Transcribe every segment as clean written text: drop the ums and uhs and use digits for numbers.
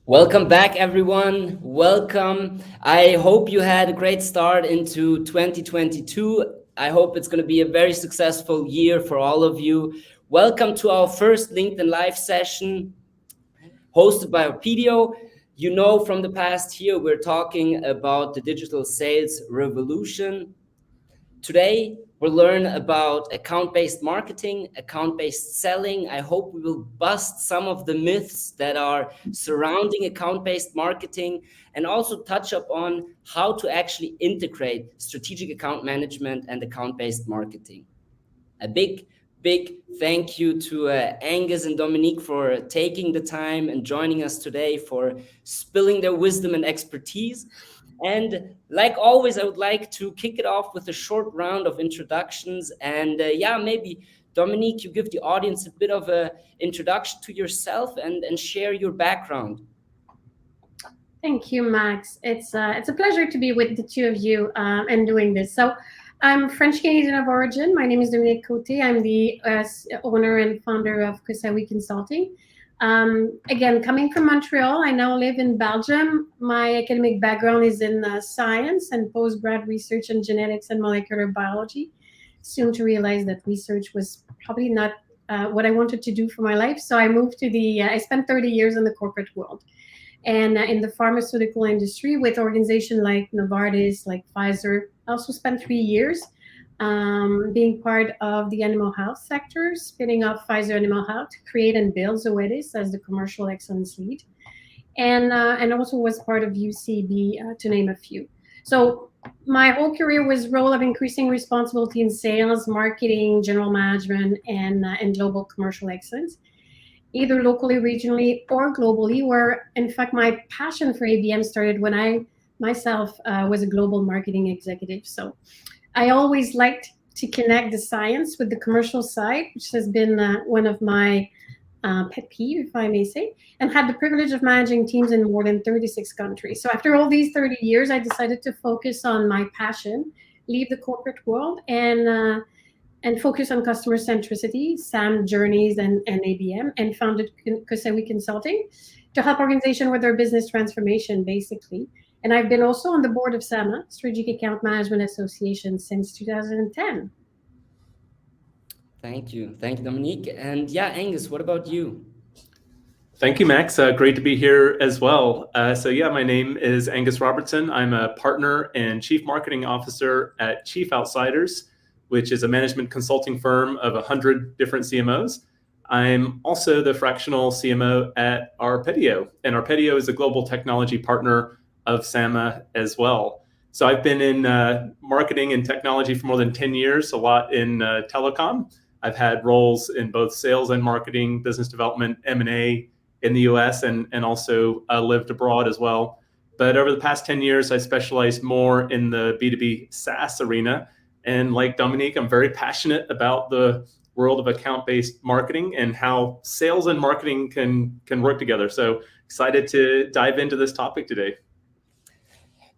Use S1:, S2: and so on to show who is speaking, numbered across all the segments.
S1: Welcome back, everyone. Welcome. I hope you had a great start into 2022. I hope it's going to be a very successful year for all of you. Welcome to our first LinkedIn Live session hosted by Opedio. You know, from the past year, we're talking about the digital sales revolution. Today, we'll learn about account-based marketing, account-based selling. I hope we will bust some of the myths that are surrounding account-based marketing and also touch upon how to actually integrate strategic account management and account-based marketing. A big thank you to Angus and Dominique for taking the time and joining us today, for spilling their wisdom and expertise. And like always, I would like to kick it off with a short round of introductions. And maybe Dominique, you give the audience a bit of an introduction to yourself and share your background.
S2: Thank you, Max. It's a pleasure to be with the two of you and doing this. So, I'm French Canadian of origin. My name is Dominique Côté. I'm the owner and founder of COSAWI Consulting. Again, coming from Montreal, I now live in Belgium. My academic background is in science and postgrad research in genetics and molecular biology. Soon to realize that research was probably not what I wanted to do for my life. So I moved to I spent 30 years in the corporate world and in the pharmaceutical industry with organizations like Novartis, like Pfizer. I also spent 3 years being part of the animal health sector, spinning off Pfizer Animal Health to create and build Zoetis as the commercial excellence lead, and also was part of UCB, to name a few. So my whole career was role of increasing responsibility in sales, marketing, general management, and global commercial excellence, either locally, regionally, or globally, where in fact my passion for ABM started when I myself was a global marketing executive. So I always liked to connect the science with the commercial side, which has been one of my pet peeve, if I may say, and had the privilege of managing teams in more than 36 countries. So after all these 30 years, I decided to focus on my passion, leave the corporate world, and focus on customer centricity, SAM journeys, and ABM, and founded COSAWI Consulting to help organizations with their business transformation, basically. And I've been also on the board of SAMA, Strategic Account Management Association, since 2010.
S1: Thank you. Thank you, Dominique. And yeah, Angus, what about you?
S3: Thank you, Max. Great to be here as well. My name is Angus Robertson. I'm a partner and chief marketing officer at Chief Outsiders, which is a management consulting firm of 100 different CMOs. I'm also the fractional CMO at Arpedio, and Arpedio is a global technology partner of SAMA as well. So I've been in marketing and technology for more than 10 years, a lot in telecom. I've had roles in both sales and marketing, business development, M&A in the US, and also lived abroad as well. But over the past 10 years, I specialized more in the B2B SaaS arena. And like Dominique, I'm very passionate about the world of account-based marketing and how sales and marketing can work together. So excited to dive into this topic today.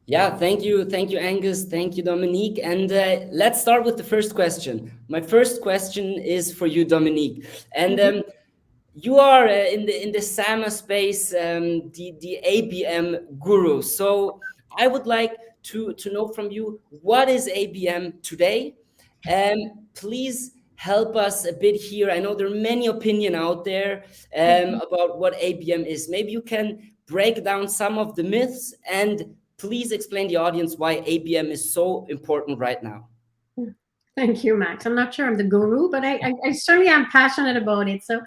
S1: Yeah, thank you, Angus. Thank you, Dominique. And let's start with the first question. My first question is for you, Dominique. And you are in the SAMA space, the ABM guru. So I would like to know from you, what is ABM today? Please help us a bit here. I know there are many opinions out there about what ABM is. Maybe you can break down some of the myths and please explain the audience why ABM is so important right now.
S2: Thank you, Max. I'm not sure I'm the guru, but I certainly am passionate about it. So,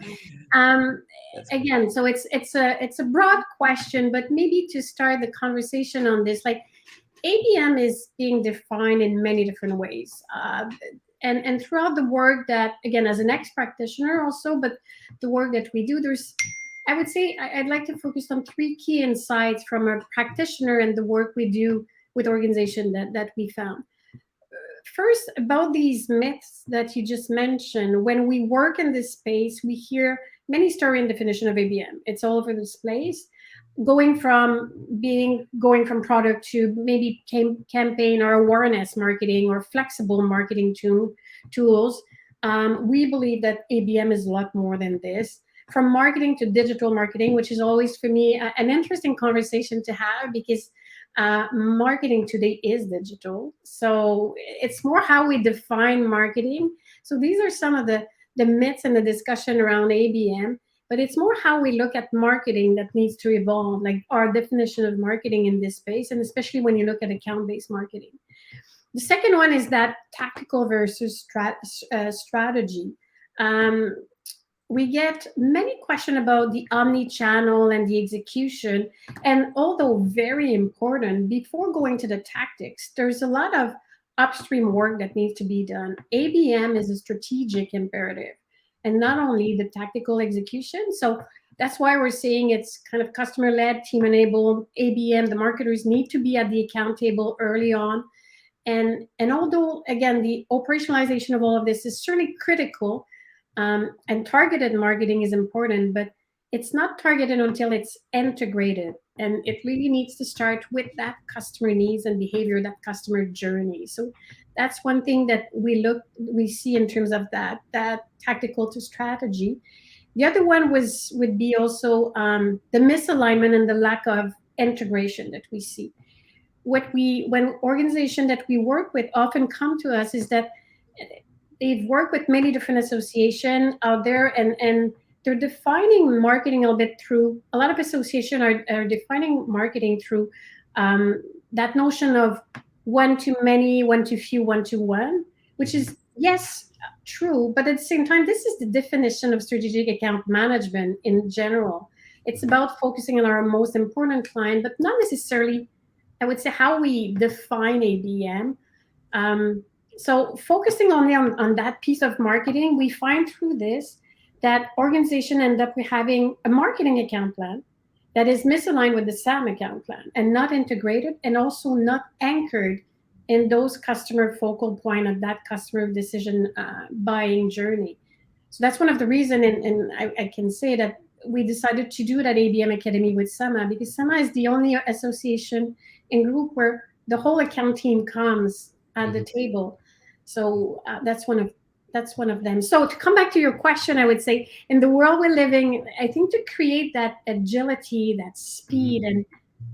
S2: again, so it's a broad question, but maybe to start the conversation on this, like ABM is being defined in many different ways, and throughout the work that, again, as an ex-practitioner also, but the work that we do, I would say I'd like to focus on three key insights from a practitioner and the work we do with organizations that we found. First, about these myths that you just mentioned, when we work in this space, we hear many story and definition of ABM. It's all over this place, going from product to maybe campaign or awareness marketing or flexible marketing tools. We believe that ABM is a lot more than this. from marketing to digital marketing, which is always for me an interesting conversation to have, because marketing today is digital. So it's more how we define marketing. So these are some of the myths and the discussion around ABM, but it's more how we look at marketing that needs to evolve, like our definition of marketing in this space, and especially when you look at account-based marketing. The second one is that tactical versus strategy. We get many questions about the omni-channel and the execution. And although very important, before going to the tactics, there's a lot of upstream work that needs to be done. ABM is a strategic imperative, and not only the tactical execution. So that's why we're saying it's kind of customer-led, team-enabled. ABM, the marketers need to be at the account table early on. And although, again, the operationalization of all of this is certainly critical, and targeted marketing is important, but it's not targeted until it's integrated. And it really needs to start with that customer needs and behavior, that customer journey. So that's one thing that we see in terms of that tactical to strategy. The other one would be also the misalignment and the lack of integration that we see. When organizations that we work with often come to us is that they've worked with many different associations out there, and they're defining marketing a little bit through, a lot of associations are defining marketing through that notion of one to many, one to few, one to one, which is, yes, true, but at the same time, this is the definition of strategic account management in general. It's about focusing on our most important client, but not necessarily, I would say, how we define ABM. So focusing only on that piece of marketing, we find through this that organization end up having a marketing account plan that is misaligned with the SAM account plan and not integrated, and also not anchored in those customer focal point of that customer decision buying journey. So that's one of the reasons, and I can say that we decided to do that ABM Academy with SAMA, because SAMA is the only association and group where the whole account team comes at the table. So that's one of them. So to come back to your question, I would say in the world we're living, I think to create that agility, that speed, and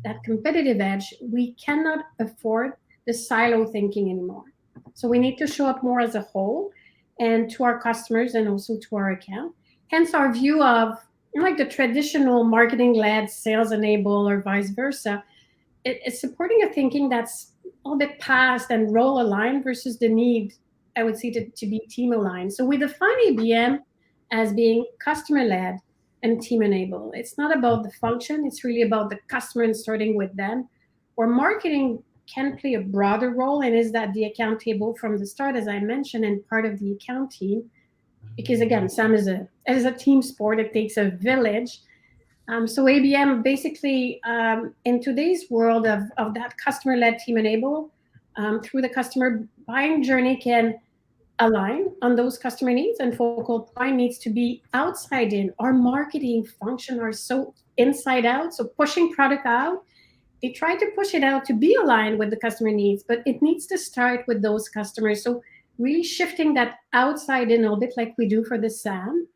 S2: that competitive edge, we cannot afford the silo thinking anymore. So we need to show up more as a whole, and to our customers and also to our account. Hence our view of, like, the traditional marketing-led, sales-enabled, or vice versa. It's supporting a thinking that's a little bit past and role aligned versus the need, I would say, to be team aligned. So we define ABM as being customer led and team enabled. It's not about the function, it's really about the customer and starting with them. Where marketing can play a broader role, and is that the account table from the start, as I mentioned, and part of the account team. Because again, SAM is a team sport, it takes a village. So ABM basically, in today's world of that customer-led team enable, through the customer buying journey, can align on those customer needs, and focal point needs to be outside in. Our marketing function are so inside out, so pushing product out, they try to push it out to be aligned with the customer needs, but it needs to start with those customers. So really shifting that outside in a little bit, like we do for the SAM.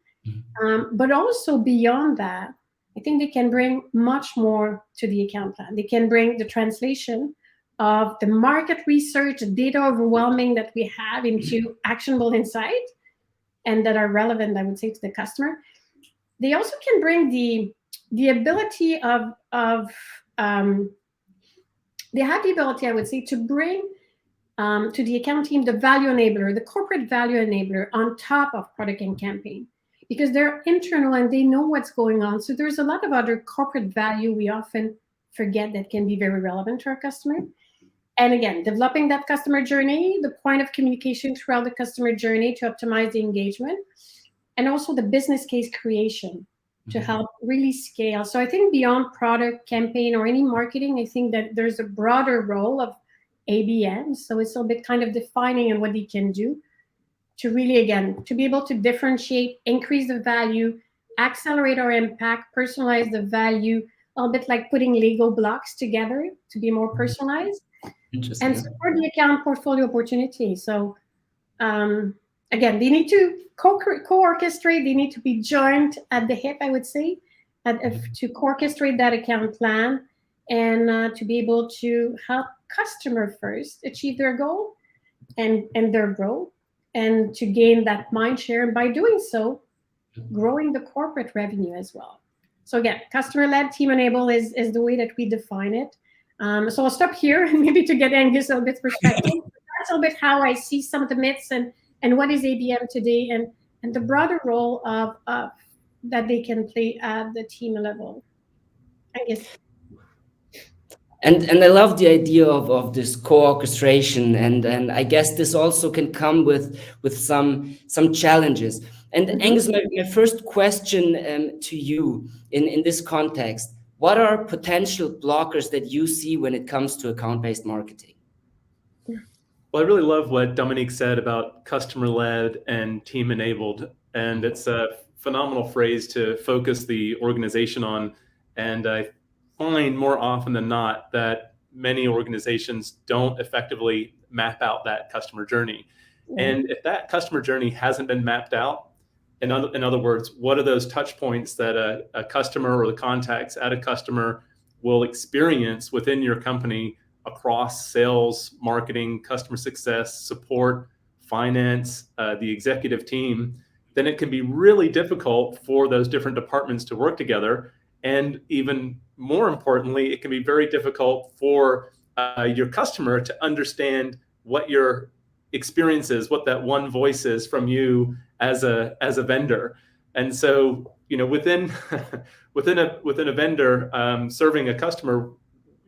S2: But also beyond that, I think they can bring much more to the account plan. They can bring the translation of the market research, data overwhelming that we have, into actionable insight, and that are relevant, I would say, to the customer. They also can bring the ability they have the ability, I would say, to bring to the account team the value enabler, the corporate value enabler on top of product and campaign, because they're internal and they know what's going on. So there's a lot of other corporate value we often forget that can be very relevant to our customer. And again, developing that customer journey, the point of communication throughout the customer journey to optimize the engagement, and also the business case creation to help really scale. So I think beyond product, campaign, or any marketing, I think that there's a broader role of ABM. So it's a bit kind of defining and what they can do to really, again, to be able to differentiate, increase the value, accelerate our impact, personalize the value, a little bit like putting Lego blocks together to be more personalized, and support the account portfolio opportunity. So again, they need to co-orchestrate. They need to be joined at the hip, I would say, to co-orchestrate that account plan, and to be able to help customer first achieve their goal and their growth, and to gain that mind share. And by doing so, growing the corporate revenue as well. So again, customer-led, team-enabled is the way that we define it. So I'll stop here and maybe to get Angus a little bit perspective. That's a little bit how I see some of the myths and what is ABM today, and the broader role of that they can play at the team level. I guess.
S1: And I love the idea of this co-orchestration, and I guess this also can come with some challenges. And Angus, my first question to you in this context: what are potential blockers that you see when it comes to account-based marketing?
S3: Well, I really love what Dominique said about customer-led and team-enabled, and it's a phenomenal phrase to focus the organization on. And I find more often than not that many organizations don't effectively map out that customer journey. And if that customer journey hasn't been mapped out, in other words, what are those touch points that a customer or the contacts at a customer will experience within your company across sales, marketing, customer success, support, finance, the executive team, then it can be really difficult for those different departments to work together. And even more importantly, it can be very difficult for your customer to understand what your experience is, what that one voice is from you as a vendor. And so, within a vendor serving a customer,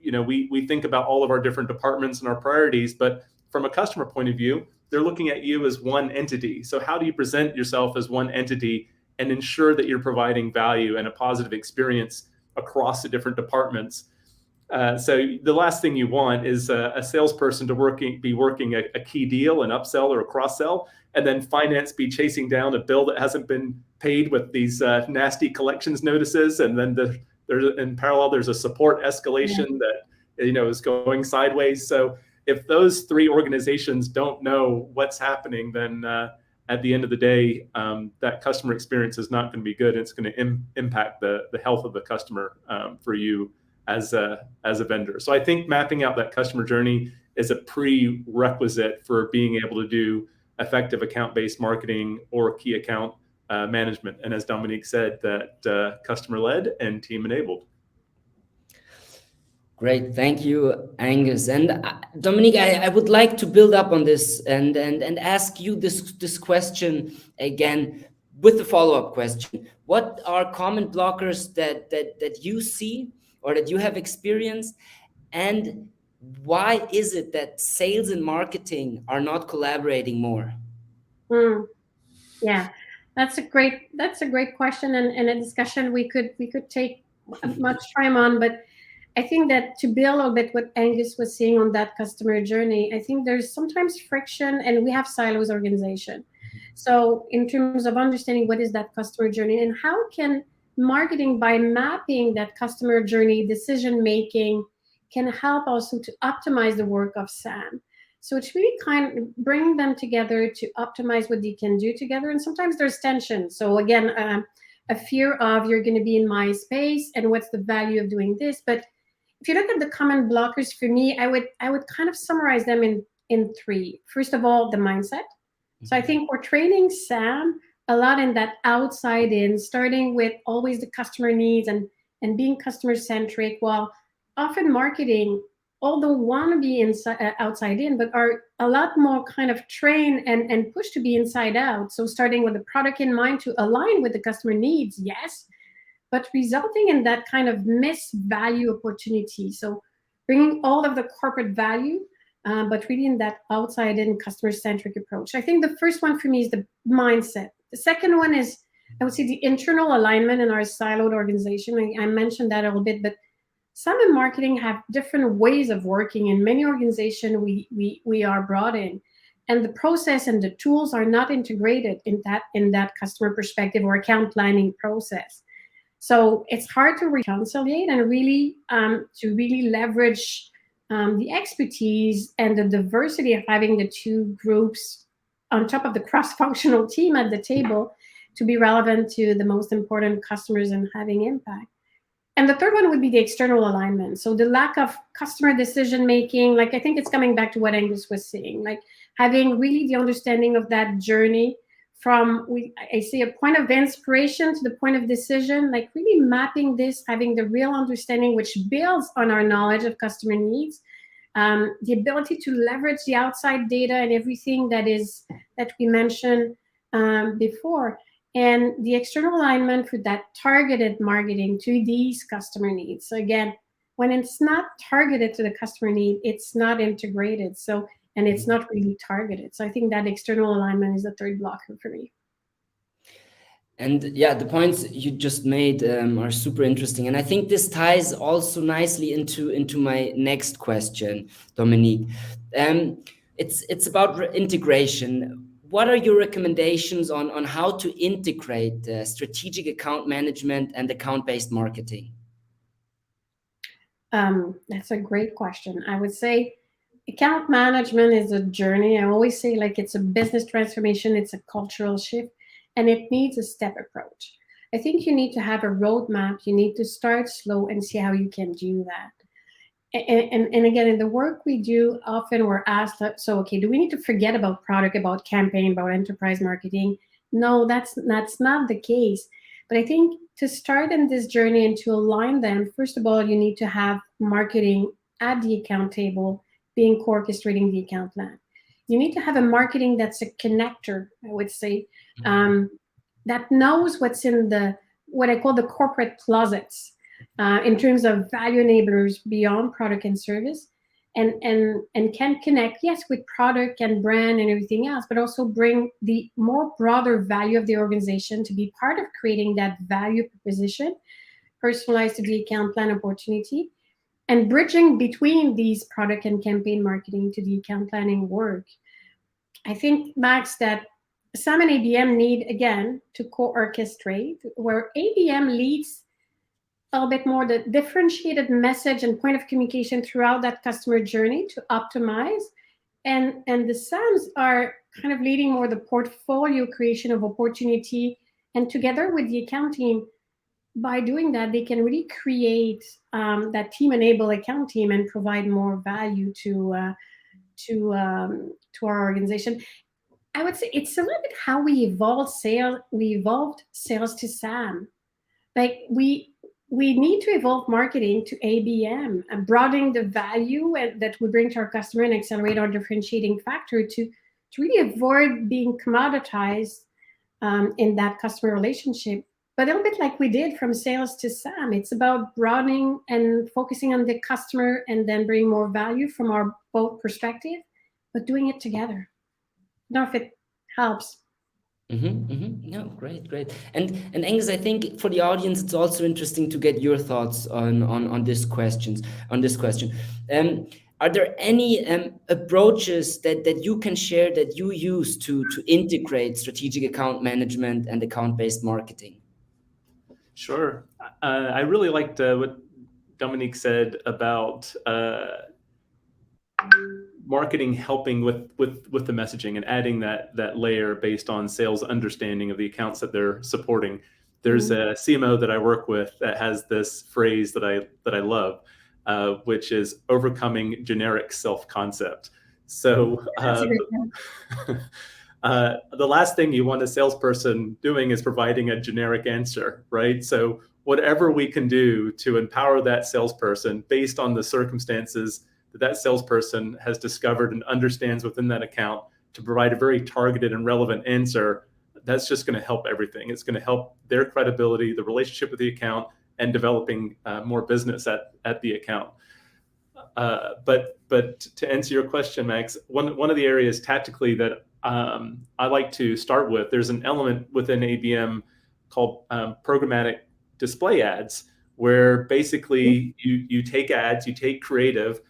S3: we think about all of our different departments and our priorities, but from a customer point of view, they're looking at you as one entity. So how do you present yourself as one entity and ensure that you're providing value and a positive experience across the different departments? So the last thing you want is a salesperson to be working a key deal, an upsell or a cross-sell, and then finance be chasing down a bill that hasn't been paid with these nasty collections notices, and then in parallel there's a support escalation that is going sideways. So if those three organizations don't know what's happening, then at the end of the day, that customer experience is not going to be good. It's going to impact the health of the customer for you as a vendor. So I think mapping out that customer journey is a prerequisite for being able to do effective account-based marketing or key account management. And as Dominique said, that customer-led and team-enabled.
S1: Great, thank you, Angus. And Dominique, I would like to build up on this and ask you this question again with the follow-up question. What are common blockers that you see or that you have experienced, and why is it that sales and marketing are not collaborating more?
S2: Yeah, that's a great question, and a discussion we could take much time on. But I think that to build a little bit what Angus was saying on that customer journey, I think there's sometimes friction, and we have silos organization. So in terms of understanding what is that customer journey and how can marketing, by mapping that customer journey decision making, can help also to optimize the work of SAM. So it's really kind of bringing them together to optimize what they can do together. And sometimes there's tension. So again, a fear of you're going to be in my space and what's the value of doing this. But if you look at the common blockers for me, I would kind of summarize them in three. First of all, the mindset. So I think we're training SAM a lot in that outside in, starting with always the customer needs and being customer centric, while often marketing, although want to be outside in, but are a lot more kind of trained and pushed to be inside out. So starting with the product in mind to align with the customer needs, yes, but resulting in that kind of missed value opportunity. So bringing all of the corporate value, but really in that outside in customer centric approach. I think the first one for me is the mindset. The second one is, I would say, the internal alignment in our siloed organization. I mentioned that a little bit, but some in marketing have different ways of working. In many organizations, we are brought in, and the process and the tools are not integrated in that customer perspective or account planning process. So it's hard to reconcile and really to really leverage the expertise and the diversity of having the two groups on top of the cross-functional team at the table to be relevant to the most important customers and having impact. And the third one would be the external alignment. So the lack of customer decision making, like I think it's coming back to what Angus was saying, like having really the understanding of that journey from I see a point of inspiration to the point of decision, like really mapping this, having the real understanding which builds on our knowledge of customer needs, the ability to leverage the outside data and everything that we mentioned before, and the external alignment for that targeted marketing to these customer needs. So again, when it's not targeted to the customer need, it's not integrated. So, and it's not really targeted. So I think that external alignment is the third blocker for me.
S1: And yeah, the points you just made are super interesting. And I think this ties also nicely into my next question, Dominique. It's about integration. What are your recommendations on how to integrate strategic account management and account-based marketing?
S2: That's a great question. I would say account management is a journey. I always say like it's a business transformation, it's a cultural shift, and it needs a step approach. I think you need to have a roadmap. You need to start slow and see how you can do that. And again, in the work we do, often we're asked, so, okay, do we need to forget about product, about campaign, about enterprise marketing? No, that's not the case. But I think to start in this journey and to align them, first of all, you need to have marketing at the account table, being co-orchestrating the account plan. You need to have a marketing that's a connector, I would say, that knows what's in what I call the corporate closets, in terms of value enablers beyond product and service, and can connect, yes, with product and brand and everything else, but also bring the more broader value of the organization to be part of creating that value proposition, personalized to the account plan opportunity, and bridging between these product and campaign marketing to the account planning work. I think, Max, that SAM and ABM need, again, to co-orchestrate, where ABM leads a little bit more the differentiated message and point of communication throughout that customer journey to optimize. And the SAMs are kind of leading more the portfolio creation of opportunity. And together with the account team, by doing that, they can really create that team-enabled account team and provide more value to our organization. I would say it's a little bit how we evolved sales. We evolved sales to SAM. Like we need to evolve marketing to ABM and broadening the value that we bring to our customer and accelerate our differentiating factor to really avoid being commoditized in that customer relationship. But a little bit like we did from sales to SAM, it's about broadening and focusing on the customer and then bring more value from our both perspective, but doing it together. I don't know if it helps.
S1: No, great. And Angus, I think for the audience, it's also interesting to get your thoughts on this question. Are there any approaches that you can share that you use to integrate strategic account management and account-based marketing?
S3: Sure. I really liked what Dominique said about marketing helping with the messaging and adding that layer based on sales understanding of the accounts that they're supporting. There's a CMO that I work with that has this phrase that I love, which is overcoming generic self-concept. So the last thing you want a salesperson doing is providing a generic answer, right? So whatever we can do to empower that salesperson based on the circumstances that salesperson has discovered and understands within that account to provide a very targeted and relevant answer, that's just going to help everything. It's going to help their credibility, the relationship with the account, and developing more business at the account. But to answer your question, Max, one of the areas tactically that I like to start with, there's an element within ABM called programmatic display ads, where basically you take ads, you take creative,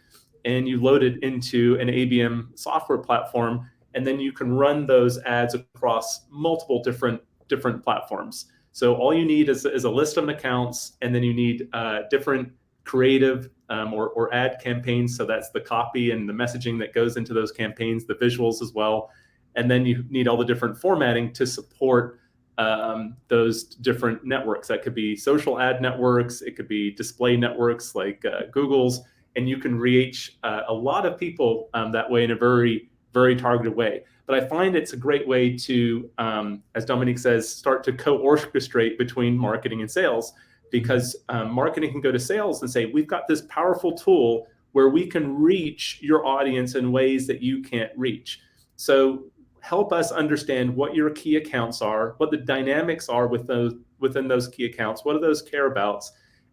S3: and you load it into an ABM software platform, and then you can run those ads across multiple different platforms. So all you need is a list of accounts, and then you need different creative or ad campaigns. So that's the copy and the messaging that goes into those campaigns, the visuals as well. And then you need all the different formatting to support those different networks. That could be social ad networks, it could be display networks like Google's, and you can reach a lot of people that way in a very, very targeted way. But I find it's a great way to, as Dominique says, start to co-orchestrate between marketing and sales, because marketing can go to sales and say, we've got this powerful tool where we can reach your audience in ways that you can't reach. So help us understand what your key accounts are, what the dynamics are within those key accounts, what are those care abouts,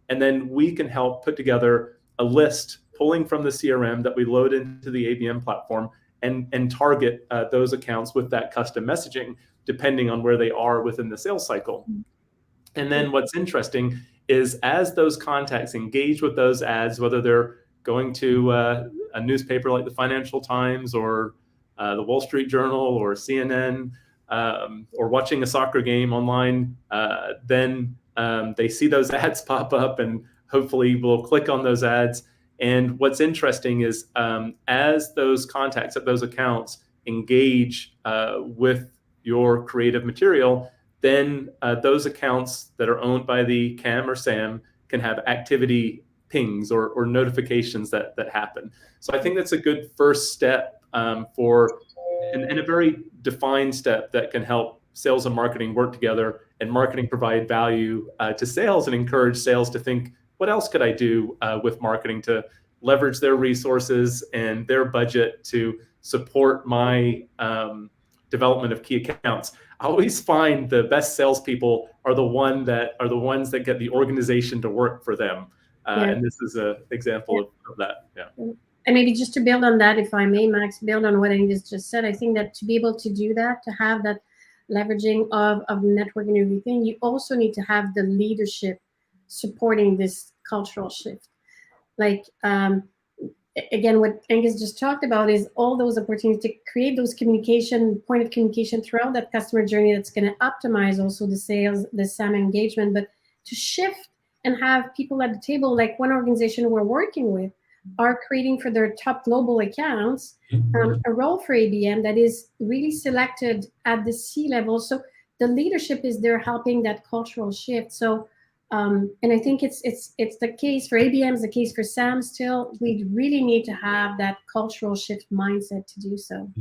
S3: and then we can help put together a list pulling from the CRM that we load into the ABM platform and target those accounts with that custom messaging, depending on where they are within the sales cycle. And then what's interesting is as those contacts engage with those ads, whether they're going to a newspaper like the Financial Times or the Wall Street Journal or CNN, or watching a soccer game online, then they see those ads pop up and hopefully will click on those ads. And what's interesting is as those contacts at those accounts engage with your creative material, then those accounts that are owned by the CAM or SAM can have activity pings or notifications that happen. So I think that's a good first step for and a very defined step that can help sales and marketing work together, and marketing provide value to sales and encourage sales to think, what else could I do with marketing to leverage their resources and their budget to support my development of key accounts. I always find the best salespeople are the ones that get the organization to work for them. And this is an example of that. Yeah.
S2: And maybe just to build on that, if I may, Max, build on what Angus just said, I think that to be able to do that, to have that leveraging of network and everything, you also need to have the leadership supporting this cultural shift. Like, again, what Angus just talked about is all those opportunities to create those point of communication throughout that customer journey that's going to optimize also the sales, the SAM engagement, but to shift and have people at the table, like one organization we're working with, are creating for their top global accounts a role for ABM that is really selected at the C level. So the leadership is there helping that cultural shift. So, and I think it's the case for ABM, it's the case for SAM still. We really need to have that cultural shift mindset to do so.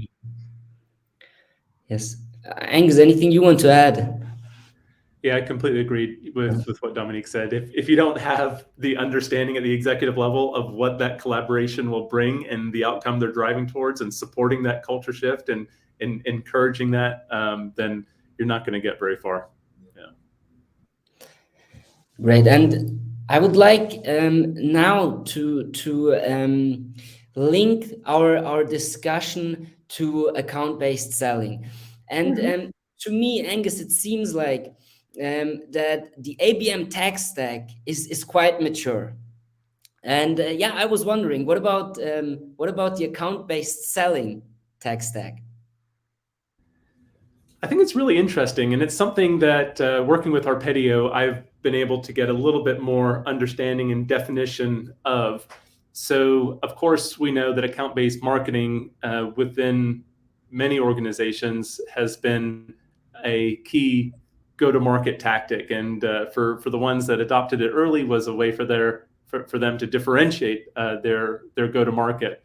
S1: Yes. Angus, anything you want to add?
S3: Yeah, I completely agree with what Dominique said. If you don't have the understanding at the executive level of what that collaboration will bring and the outcome they're driving towards and supporting that culture shift and encouraging that, then you're not going to get very far. Yeah.
S1: Great. And I would like now to link our discussion to account-based selling. And to me, Angus, it seems like that the ABM tech stack is quite mature. And I was wondering, what about the account-based selling tech stack?
S3: I think it's really interesting, and it's something that working with Arpeggio, I've been able to get a little bit more understanding and definition of. So, of course, we know that account-based marketing within many organizations has been a key go-to-market tactic, and for the ones that adopted it early was a way for them to differentiate their go-to-market.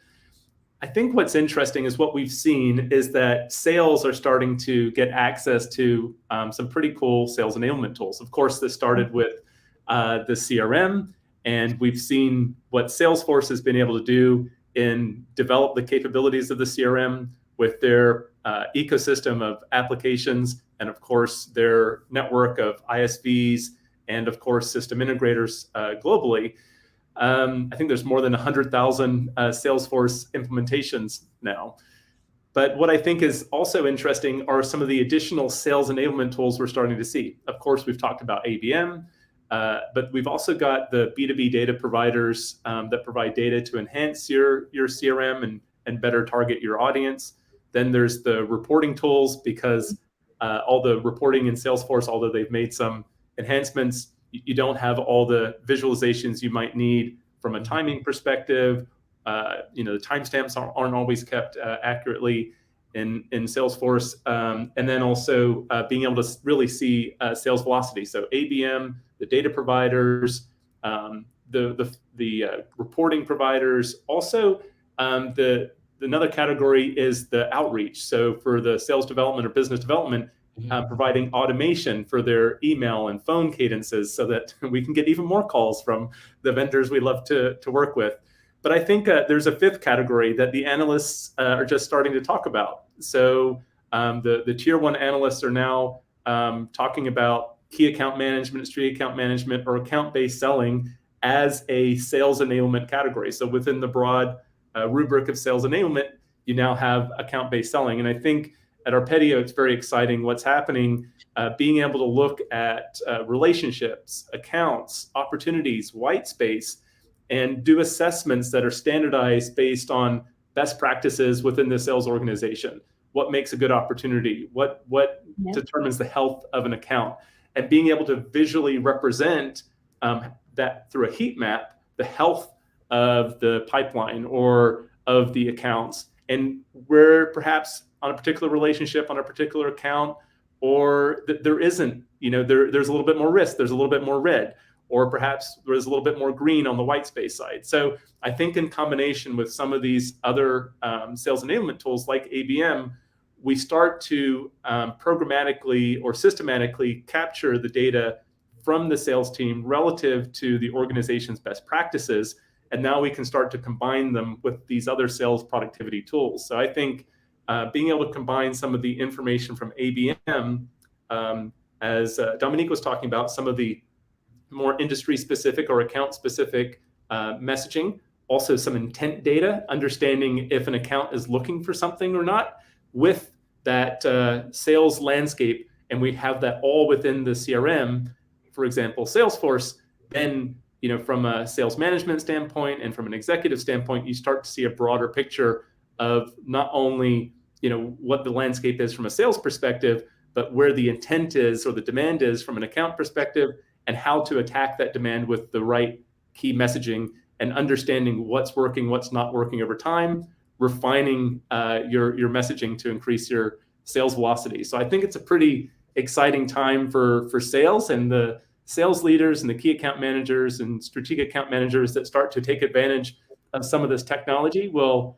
S3: I think what's interesting is what we've seen is that sales are starting to get access to some pretty cool sales enablement tools. Of course, this started with the CRM, and we've seen what Salesforce has been able to do in develop the capabilities of the CRM with their ecosystem of applications, and of course their network of ISVs, and of course system integrators globally. I think there's more than 100,000 Salesforce implementations now. But what I think is also interesting are some of the additional sales enablement tools we're starting to see. Of course, we've talked about ABM, but we've also got the B2B data providers that provide data to enhance your CRM and better target your audience. Then there's the reporting tools, because all the reporting in Salesforce, although they've made some enhancements, you don't have all the visualizations you might need from a timing perspective. The timestamps aren't always kept accurately. in Salesforce, and then also being able to really see sales velocity. So ABM, the data providers, the reporting providers. Also, another category is the outreach. So for the sales development or business development, providing automation for their email and phone cadences so that we can get even more calls from the vendors we love to work with. But I think there's a fifth category that the analysts are just starting to talk about. So the tier one analysts are now talking about key account management, strategic account management, or account-based selling as a sales enablement category. So within the broad rubric of sales enablement, you now have account-based selling. And I think at Arpedio, it's very exciting what's happening, being able to look at relationships, accounts, opportunities, white space, and do assessments that are standardized based on best practices within the sales organization. What makes a good opportunity? What determines the health of an account? And being able to visually represent that through a heat map, the health of the pipeline or of the accounts, and where perhaps on a particular relationship, on a particular account, or there isn't, there's a little bit more risk, there's a little bit more red, or perhaps there's a little bit more green on the white space side. So I think in combination with some of these other sales enablement tools like ABM, we start to programmatically or systematically capture the data from the sales team relative to the organization's best practices. And now we can start to combine them with these other sales productivity tools. So I think being able to combine some of the information from ABM, as Dominique was talking about, some of the more industry-specific or account-specific messaging, also some intent data, understanding if an account is looking for something or not, with that sales landscape, and we have that all within the CRM, for example, Salesforce, then from a sales management standpoint and from an executive standpoint, you start to see a broader picture of not only what the landscape is from a sales perspective, but where the intent is or the demand is from an account perspective, and how to attack that demand with the right key messaging and understanding what's working, what's not working over time, refining your messaging to increase your sales velocity. So I think it's a pretty exciting time for sales, and the sales leaders and the key account managers and strategic account managers that start to take advantage of some of this technology will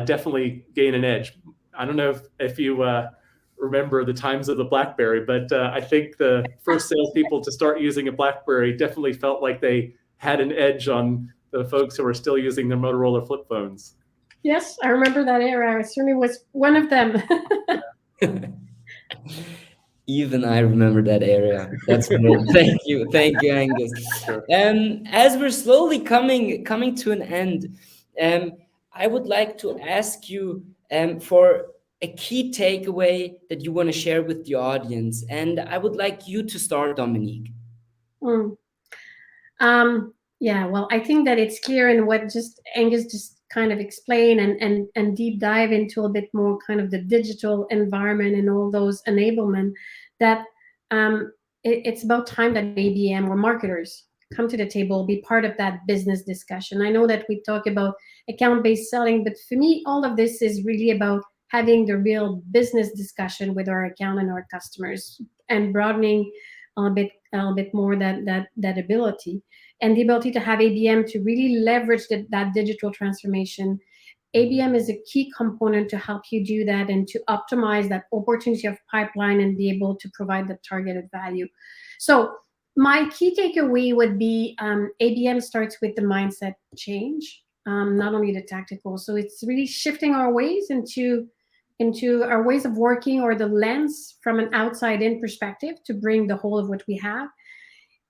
S3: definitely gain an edge. I don't know if you remember the times of the BlackBerry, but I think the first salespeople to start using a BlackBerry definitely felt like they had an edge on the folks who are still using their Motorola flip phones.
S2: Yes, I remember that era. I certainly was one of them.
S1: Even I remember that area. That's great. Thank you, Angus.
S3: Sure.
S1: As we're slowly coming to an end, I would like to ask you for a key takeaway that you want to share with the audience, and I would like you to start, Dominique.
S2: Yeah, well, I think that it's clear in what Angus just kind of explain and deep dive into a bit more kind of the digital environment and all those enablement, that it's about time that ABM or marketers come to the table, be part of that business discussion. I know that we talk about account-based selling, but for me, all of this is really about having the real business discussion with our account and our customers, and broadening a bit more that ability, and the ability to have ABM to really leverage that digital transformation. ABM is a key component to help you do that and to optimize that opportunity of pipeline and be able to provide the targeted value. So my key takeaway would be ABM starts with the mindset change, not only the tactical. So it's really shifting our ways into our ways of working, or the lens from an outside-in perspective to bring the whole of what we have.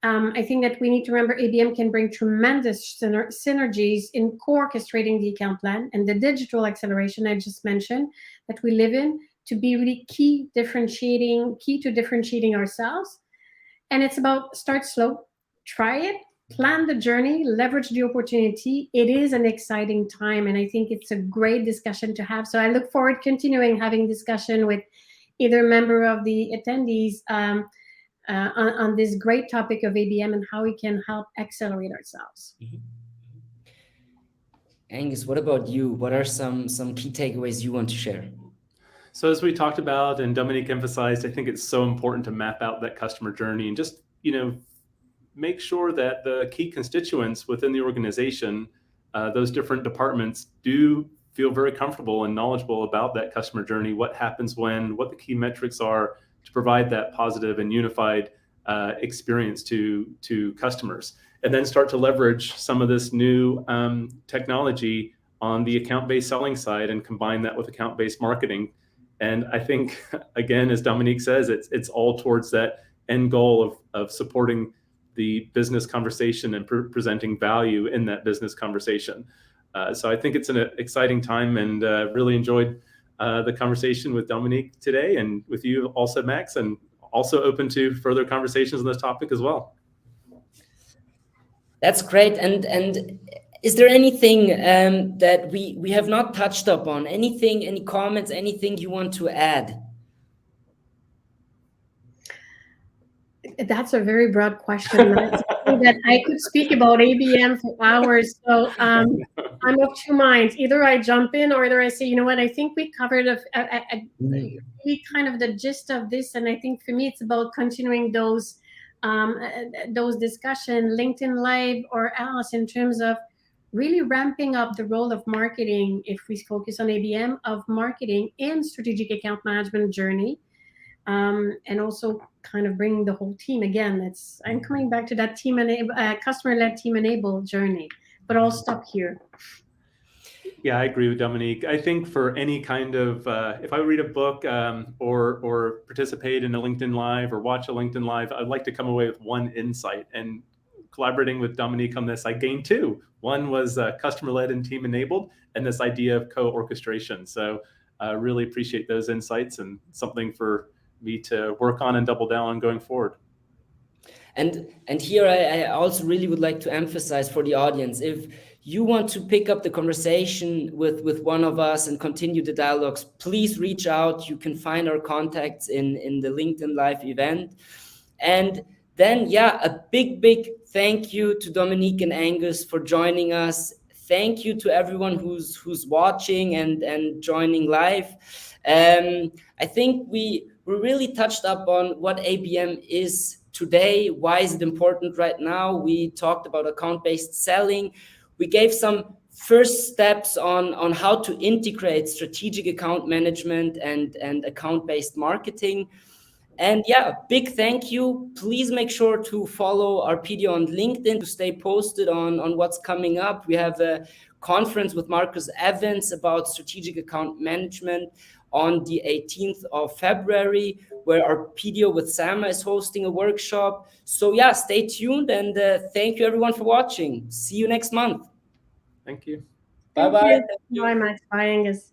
S2: I think that we need to remember ABM can bring tremendous synergies in co-orchestrating the account plan and the digital acceleration I just mentioned that we live in, to be really key to differentiating ourselves. And it's about start slow, try it, plan the journey, leverage the opportunity. It is an exciting time, and I think it's a great discussion to have. So I look forward continuing having discussion with either member of the attendees on this great topic of ABM and how we can help accelerate ourselves.
S1: Angus, what about you? What are some key takeaways you want to share?
S3: So as we talked about and Dominique emphasized, I think it's so important to map out that customer journey and just, make sure that the key constituents within the organization, those different departments, do feel very comfortable and knowledgeable about that customer journey, what happens when, what the key metrics are to provide that positive and unified experience to customers, and then start to leverage some of this new technology on the account-based selling side and combine that with account-based marketing. And I think, again, as Dominique says, it's all towards that end goal of supporting the business conversation and presenting value in that business conversation. So I think it's an exciting time, and really enjoyed the conversation with Dominique today, and with you also, Max, and also open to further conversations on this topic as well.
S1: That's great. And is there anything that we have not touched upon? Anything, any comments, anything you want to add?
S2: That's a very broad question. That I could speak about ABM for hours. So I'm of two minds. Either I jump in, or either I say, you know what, I think we covered really kind of the gist of this. And I think for me, it's about continuing those discussion, LinkedIn Live or else, in terms of really ramping up the role of marketing, if we focus on ABM, of marketing in strategic account management journey. And also kind of bringing the whole team again. I'm coming back to that customer-led team-enabled journey, but I'll stop here.
S3: Yeah, I agree with Dominique. I think for any kind of, if I read a book or participate in a LinkedIn Live or watch a LinkedIn Live, I'd like to come away with one insight. And collaborating with Dominique on this, I gained two. One was customer-led and team-enabled, and this idea of co-orchestration. So I really appreciate those insights, and something for me to work on and double down on going forward.
S1: And here I also really would like to emphasize for the audience, if you want to pick up the conversation with one of us and continue the dialogues, please reach out. You can find our contacts in the LinkedIn Live event. And then, a big thank you to Dominique and Angus for joining us. Thank you to everyone who's watching and joining live. I think we really touched up on what ABM is today. Why is it important right now? We talked about account-based selling. We gave some first steps on how to integrate strategic account management and account-based marketing. And big thank you. Please make sure to follow our PDO on LinkedIn to stay posted on what's coming up. We have a conference with Marcus Evans about strategic account management on the 18th of February, where our PDO with Sama is hosting a workshop. So stay tuned, and thank you everyone for watching. See you next month.
S3: Thank you.
S1: Bye-bye.
S2: Bye, Max. Bye, Angus.